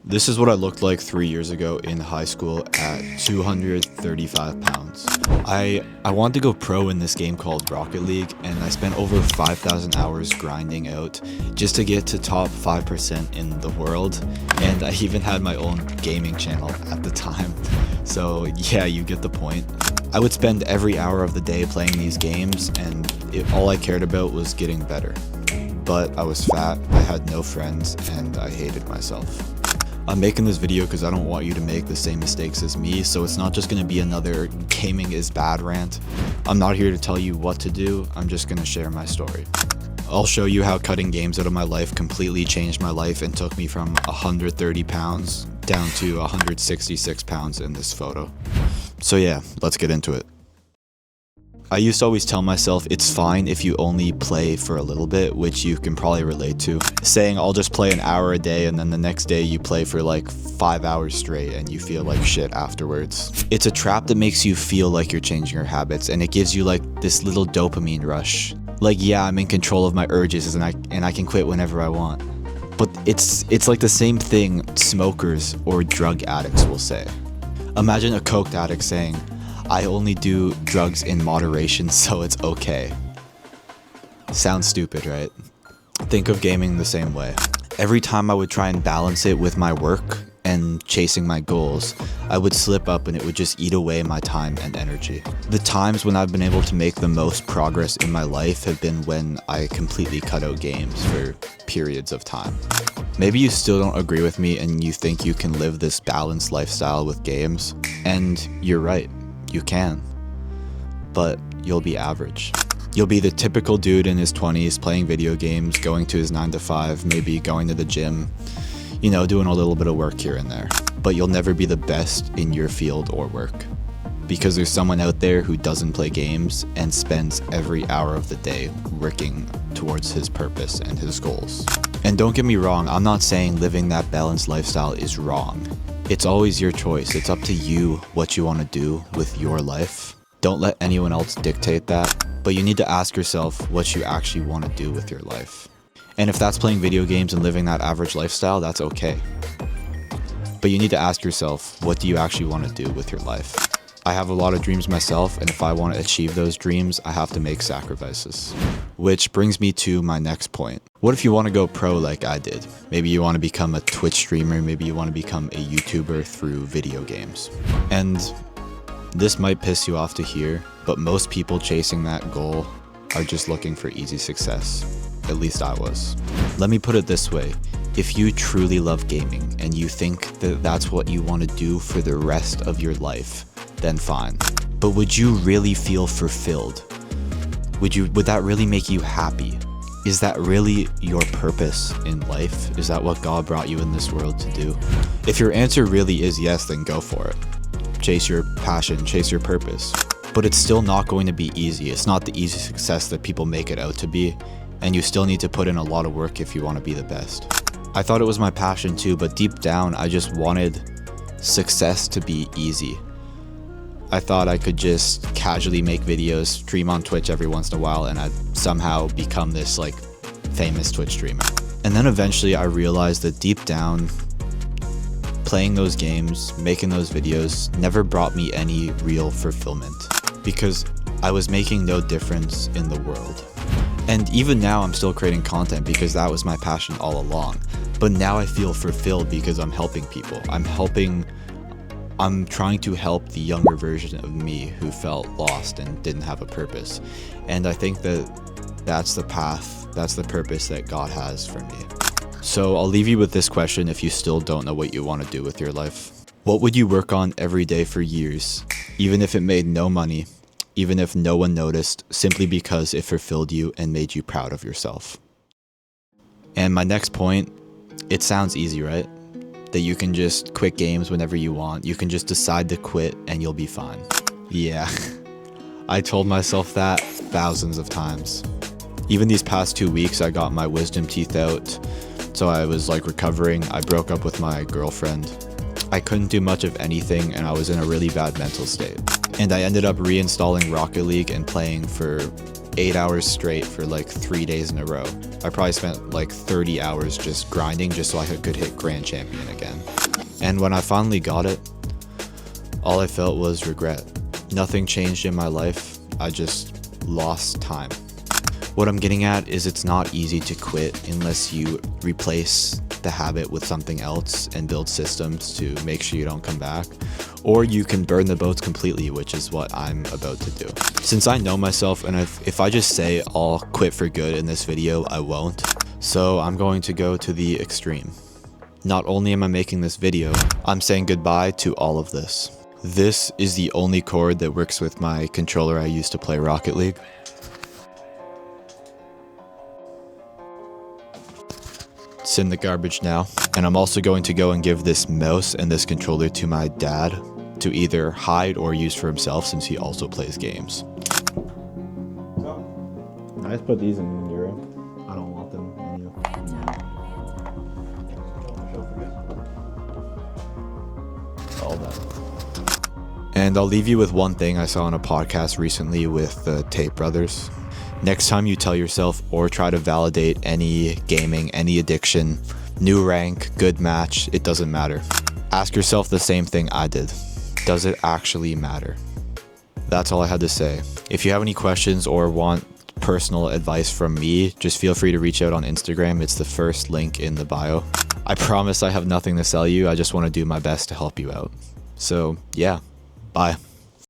This is what I looked like 3 years ago in high school at 235 pounds. I wanted to go pro in this game called Rocket League, and I spent over 5,000 hours grinding out just to get to top 5% in the world, and I even had my own gaming channel at the time. So yeah, you get the point. I would spend every hour of the day playing these games, and all I cared about was getting better. But I was fat, I had no friends, and I hated myself. I'm making this video because I don't want you to make the same mistakes as me, so it's not just going to be another gaming is bad rant. I'm not here to tell you what to do, I'm just going to share my story. I'll show you how cutting games out of my life completely changed my life and took me from 130 pounds down to 166 pounds in this photo. So yeah, let's get into it. I used to always tell myself it's fine if you only play for a little bit, which you can probably relate to. Saying I'll just play an hour a day and then the next day you play for like 5 hours straight and you feel like shit afterwards. It's a trap that makes you feel like you're changing your habits, and it gives you like this little dopamine rush. Like, yeah, I'm in control of my urges and I can quit whenever I want. But it's like the same thing smokers or drug addicts will say. Imagine a coke addict saying, I only do drugs in moderation, so it's okay. Sounds stupid, right? Think of gaming the same way. Every time I would try and balance it with my work and chasing my goals, I would slip up and it would just eat away my time and energy. The times when I've been able to make the most progress in my life have been when I completely cut out games for periods of time. Maybe you still don't agree with me and you think you can live this balanced lifestyle with games, and you're right. You can, but you'll be average. You'll be the typical dude in his 20s playing video games, going to his 9 to 5, maybe going to the gym, you know, doing a little bit of work here and there. But you'll never be the best in your field or work, because there's someone out there who doesn't play games and spends every hour of the day working towards his purpose and his goals. And don't get me wrong, I'm not saying living that balanced lifestyle is wrong. It's always your choice. It's up to you what you want to do with your life. Don't let anyone else dictate that, but you need to ask yourself what you actually want to do with your life. And if that's playing video games and living that average lifestyle, that's okay. But you need to ask yourself, what do you actually want to do with your life? I have a lot of dreams myself, and if I want to achieve those dreams, I have to make sacrifices. Which brings me to my next point. What if you want to go pro like I did? Maybe you want to become a Twitch streamer, maybe you want to become a YouTuber through video games. And this might piss you off to hear, but most people chasing that goal are just looking for easy success. At least I was. Let me put it this way. If you truly love gaming and you think that that's what you want to do for the rest of your life, then fine. But would you really feel fulfilled? Would that really make you happy? Is that really your purpose in life? Is that what God brought you in this world to do? If your answer really is yes, then go for it. Chase your passion, chase your purpose. But it's still not going to be easy. It's not the easy success that people make it out to be, and you still need to put in a lot of work if you want to be the best. I thought it was my passion too, but deep down, I just wanted success to be easy. I thought I could just casually make videos, stream on Twitch every once in a while, and I'd somehow become this like famous Twitch streamer. And then eventually I realized that deep down, playing those games, making those videos never brought me any real fulfillment, because I was making no difference in the world. And even now I'm still creating content because that was my passion all along. But now I feel fulfilled because I'm helping people. I'm trying to help the younger version of me who felt lost and didn't have a purpose. And I think that that's the path, that's the purpose that God has for me. So I'll leave you with this question if you still don't know what you want to do with your life. What would you work on every day for years, even if it made no money, even if no one noticed, simply because it fulfilled you and made you proud of yourself? And my next point, it sounds easy, right? That you can just quit games whenever you want. You can just decide to quit and you'll be fine. Yeah, I told myself that thousands of times. Even these past 2 weeks, I got my wisdom teeth out. So I was like recovering. I broke up with my girlfriend. I couldn't do much of anything and I was in a really bad mental state. And I ended up reinstalling Rocket League and playing for 8 hours straight for like 3 days in a row. I probably spent like 30 hours just grinding just so I could hit Grand Champion again. And when I finally got it, all I felt was regret. Nothing changed in my life, I just lost time. What I'm getting at is it's not easy to quit unless you replace the habit with something else and build systems to make sure you don't come back. Or you can burn the boats completely, which is what I'm about to do. Since I know myself, and if I just say I'll quit for good in this video, I won't. So I'm going to go to the extreme. Not only am I making this video, I'm saying goodbye to all of this. This is the only cord that works with my controller I use to play Rocket League. It's in the garbage now. And I'm also going to go and give this mouse and this controller to my dad to either hide or use for himself, since he also plays games. I just put these in your room. I don't want them in you. All that. And I'll leave you with one thing I saw on a podcast recently with the Tate brothers. Next time you tell yourself or try to validate any gaming, any addiction, new rank, good match, it doesn't matter. Ask yourself the same thing I did. Does it actually matter? That's all I had to say. If you have any questions or want personal advice from me, just feel free to reach out on Instagram. It's the first link in the bio. I promise I have nothing to sell you. I just want to do my best to help you out. So yeah, bye.